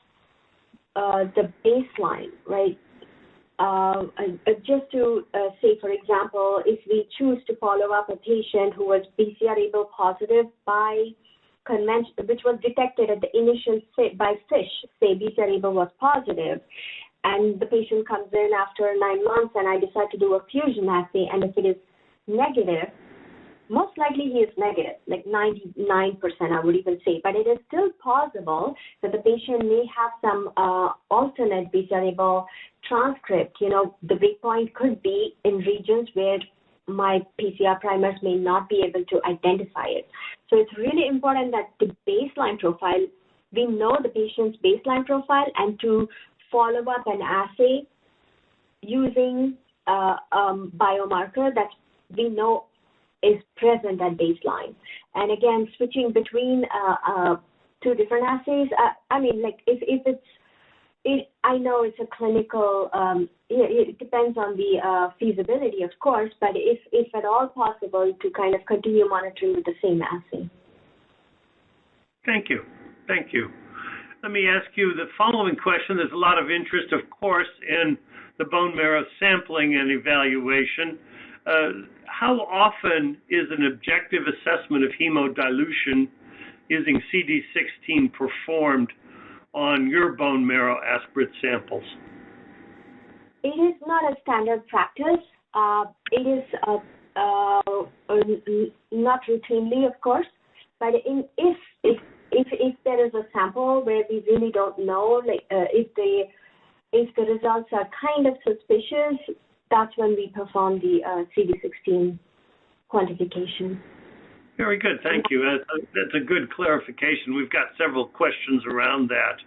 the baseline, right? Just to say, for example, if we choose to follow up a patient who was BCR-ABL positive by convention, which was detected at the initial by FISH, say BCR-ABL was positive, and the patient comes in after 9 months, and I decide to do a fusion assay, and if it is negative, most likely he is negative, like 99%, I would even say. But it is still possible that the patient may have some alternate BCR-ABL transcript. The breakpoint could be in regions where my PCR primers may not be able to identify it. So it's really important that the baseline profile, we know the patient's baseline profile, and to follow up an assay using a biomarker that we know is present at baseline. And again, switching between two different assays, if it's, I know it's a clinical, it depends on the feasibility, of course, but if at all possible, to kind of continue monitoring with the same assay. Thank you. Thank you. Let me ask you the following question. There's a lot of interest, of course, in the bone marrow sampling and evaluation. How often is an objective assessment of hemodilution using CD16 performed on your bone marrow aspirate samples? It is not a standard practice. It is not routinely, of course, but if there is a sample where we really don't know, if the results are kind of suspicious, that's when we perform the CD16 quantification. Very good, thank you. That's a good clarification. We've got several questions around that.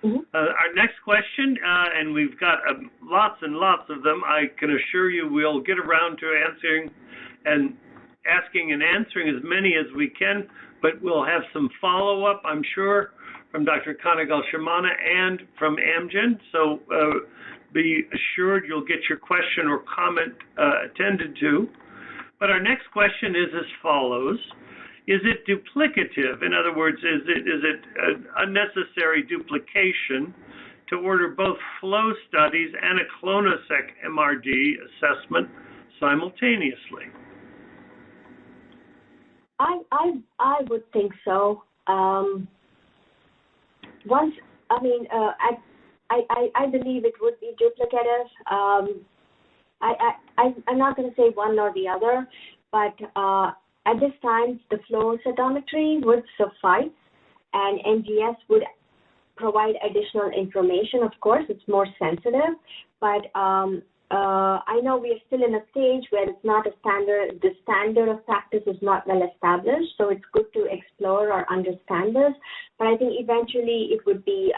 Mm-hmm. Our next question, and we've got lots and lots of them. I can assure you we'll get around to answering and asking and answering as many as we can, but we'll have some follow-up, I'm sure, from Dr. Kanagal-Shamanna and from Amgen. So be assured you'll get your question or comment attended to. But our next question is as follows. Is it duplicative? In other words, is it unnecessary duplication to order both flow studies and a clonoSEQ MRD assessment simultaneously? I would think so. I believe it would be duplicative. I'm not going to say one or the other, but at this time, the flow cytometry would suffice, and NGS would provide additional information. Of course, it's more sensitive, but I know we are still in a stage where it's not a standard. The standard of practice is not well established, so it's good to explore or understand this. But I think eventually it would be.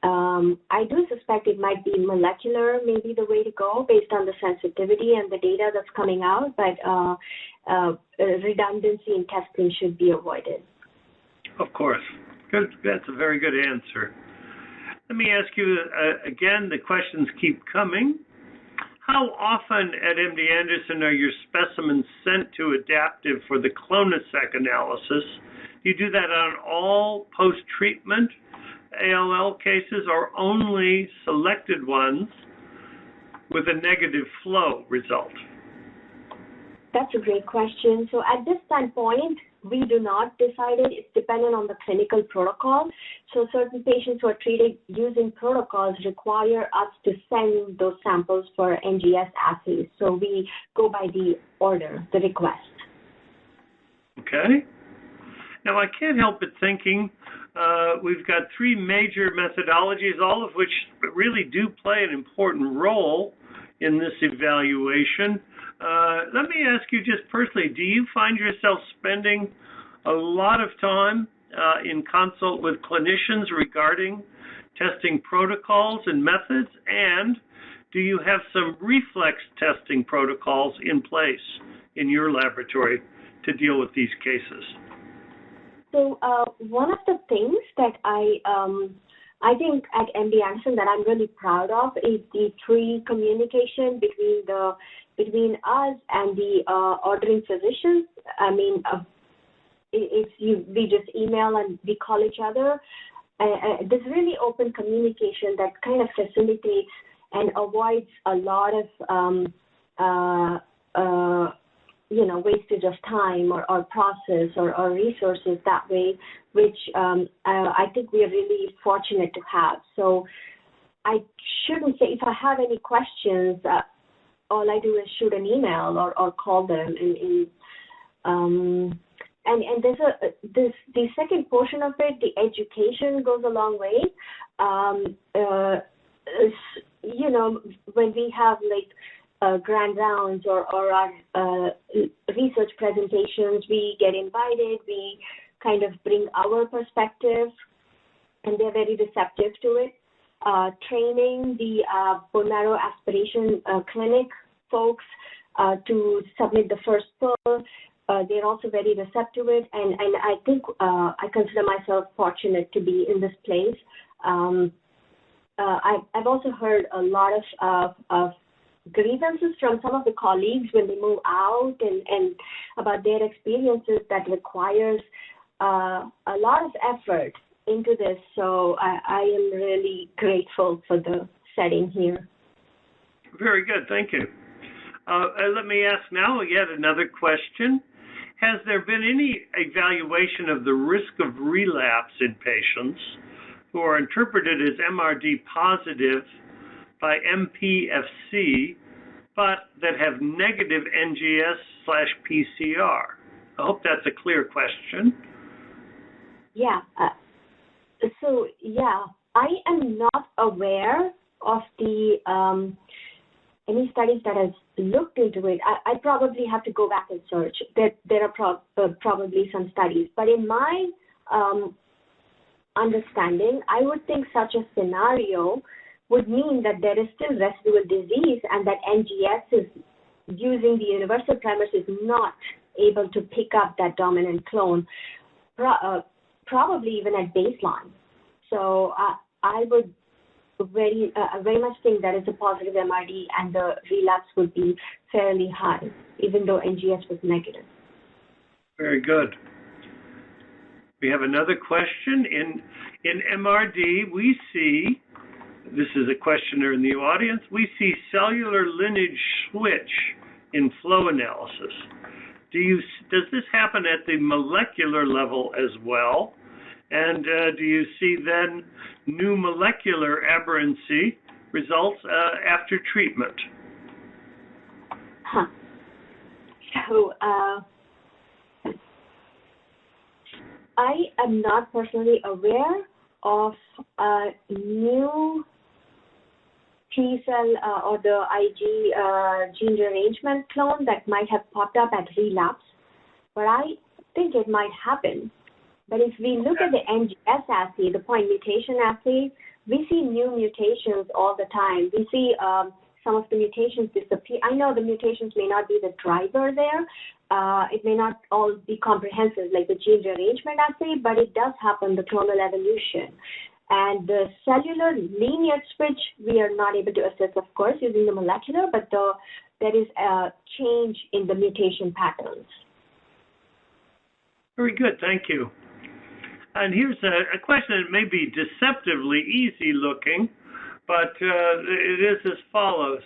I do suspect it might be molecular, maybe the way to go based on the sensitivity and the data that's coming out, but redundancy in testing should be avoided. Of course. Good. That's a very good answer. Let me ask you again, the questions keep coming. How often at MD Anderson are your specimens sent to adaptive for the clonoSEQ analysis? Do you do that on all post-treatment ALL cases or only selected ones with a negative flow result? That's a great question. So at this standpoint, we do not decide it. It's dependent on the clinical protocol. So certain patients who are treated using protocols require us to send those samples for NGS assays. So we go by the order, the request. Okay. Now, I can't help but thinking we've got three major methodologies, all of which really do play an important role in this evaluation. Let me ask you just personally, do you find yourself spending a lot of time in consult with clinicians regarding testing protocols and methods? And do you have some reflex testing protocols in place in your laboratory to deal with these cases? So one of the things that I think at MD Anderson that I'm really proud of is the tree communication between us and the ordering physicians. I mean, we just email and we call each other. There's really open communication that kind of facilitates and avoids a lot of wastage of time or process or resources that way, which I think we are really fortunate to have. So I shouldn't say, if I have any questions, all I do is shoot an email or call them. And there's the second portion of it, the education goes a long way. When we have grand rounds or our research presentations, we get invited, we kind of bring our perspective, and they're very receptive to it. Training the bone marrow aspiration clinic folks to submit the first poll, they're also very receptive to it, and I think I consider myself fortunate to be in this place. I've also heard a lot of grievances from some of the colleagues when they move out and about their experiences that requires a lot of effort into this. So I am really grateful for the setting here. Very good. Thank you. Let me ask now yet another question. Has there been any evaluation of the risk of relapse in patients who are interpreted as MRD positive by MPFC, but that have negative NGS/PCR? I hope that's a clear question. Yeah. I am not aware of the any studies that has looked into it. I probably have to go back and search. There are probably some studies, but in my understanding, I would think such a scenario would mean that there is still residual disease and that NGS is using the universal primers is not able to pick up that dominant clone, probably even at baseline. So I would very much think that it's a positive MRD and the relapse would be fairly high, even though NGS was negative. Very good. We have another question. In MRD, we see, this is a questioner in the audience, we see cellular lineage switch in flow analysis. Does this happen at the molecular level as well? And do you see then new molecular aberrancy results after treatment? So I am not personally aware of a new T-cell or the Ig gene rearrangement clone that might have popped up at relapse, but I think it might happen. But if we look at the NGS assay, the point mutation assay, we see new mutations all the time. We see some of the mutations disappear. I know the mutations may not be the driver there. It may not all be comprehensive like the gene rearrangement assay, but it does happen, the clonal evolution. And the cellular lineage switch, we are not able to assess, of course, using the molecular, but there is a change in the mutation patterns. Very good, thank you. And here's a question that may be deceptively easy looking, but it is as follows.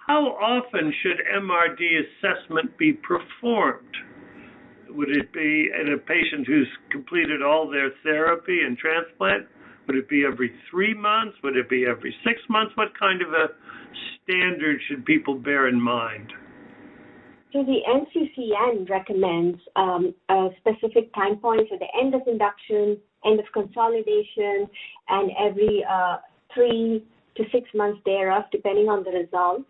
How often should MRD assessment be performed? Would it be in a patient who's completed all their therapy and transplant? Would it be every 3 months? Would it be every 6 months? What kind of a standard should people bear in mind? So the NCCN recommends specific time points at the end of induction, end of consolidation, and every 3 to 6 months thereof, depending on the results.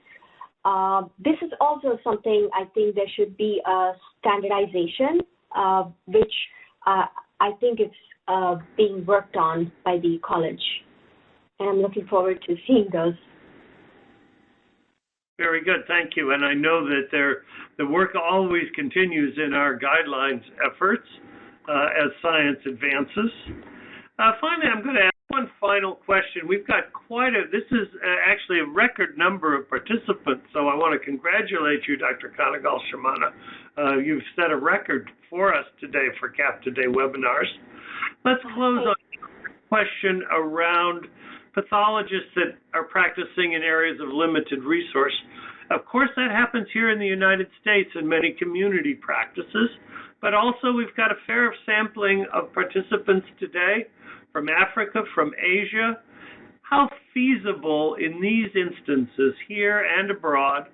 This is also something I think there should be a standardization, which I think it's being worked on by the college. And I'm looking forward to seeing those. Very good, thank you. And I know that the work always continues in our guidelines efforts as science advances. Finally, I'm going to ask one final question. We've got this is actually a record number of participants, so I want to congratulate you, Dr. Kanagal-Shamanna. You've set a record for us today for CAP Today webinars. Let's close on a question around pathologists that are practicing in areas of limited resource. Of course, that happens here in the United States in many community practices, but also we've got a fair sampling of participants today from Africa, from Asia. How feasible in these instances here and abroad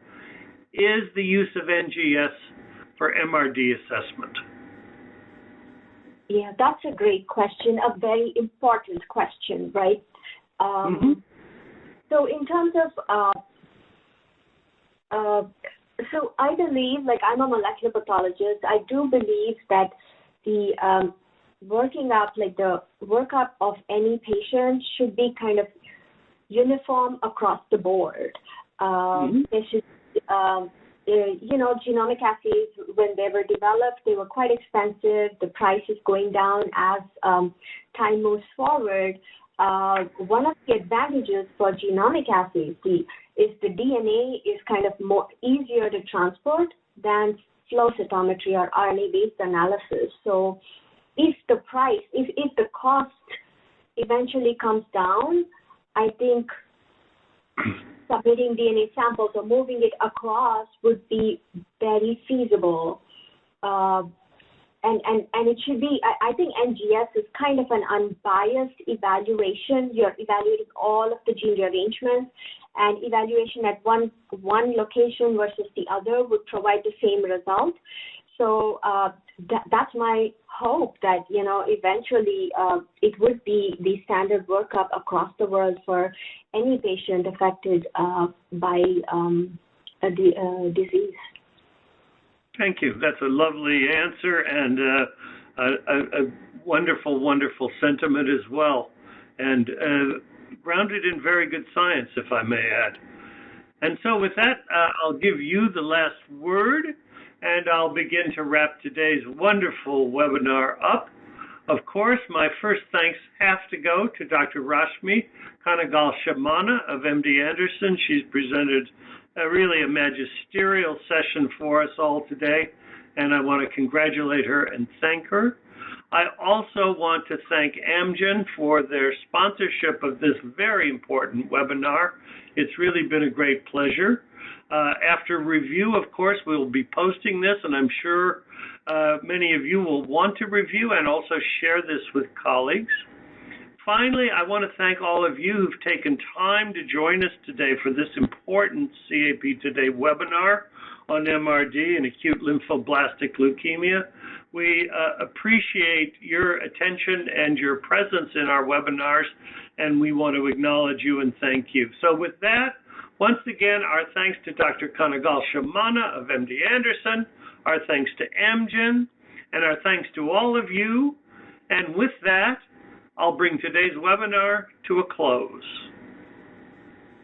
is the use of NGS for MRD assessment? Yeah, that's a great question, a very important question, right? So in terms of, so I believe, like I'm a molecular pathologist, I do believe that the the workup of any patient should be kind of uniform across the board. There should, genomic assays, when they were developed, they were quite expensive. The price is going down as time moves forward. One of the advantages for genomic assays is the DNA is kind of more easier to transport than flow cytometry or RNA-based analysis. So if the price, if the cost eventually comes down, I think submitting DNA samples or moving it across would be very feasible. And it should be, I think NGS is kind of an unbiased evaluation. You're evaluating all of the gene rearrangements, and evaluation at one location versus the other would provide the same result. So that's my hope that, eventually it would be the standard workup across the world for any patient affected by a disease. Thank you. That's a lovely answer and a wonderful, wonderful sentiment as well, and grounded in very good science, if I may add. And so with that, I'll give you the last word, and I'll begin to wrap today's wonderful webinar up. Of course, my first thanks have to go to Dr. Rashmi Kanagal-Shamanna of MD Anderson. She's presented really a magisterial session for us all today, and I want to congratulate her and thank her. I also want to thank Amgen for their sponsorship of this very important webinar. It's really been a great pleasure. After review, of course, we'll be posting this, and I'm sure many of you will want to review and also share this with colleagues. Finally, I want to thank all of you who've taken time to join us today for this important CAP Today webinar on MRD and acute lymphoblastic leukemia. We appreciate your attention and your presence in our webinars, and we want to acknowledge you and thank you. So with that, once again, our thanks to Dr. Kanagal-Shamanna of MD Anderson, our thanks to Amgen, and our thanks to all of you. And with that, I'll bring today's webinar to a close.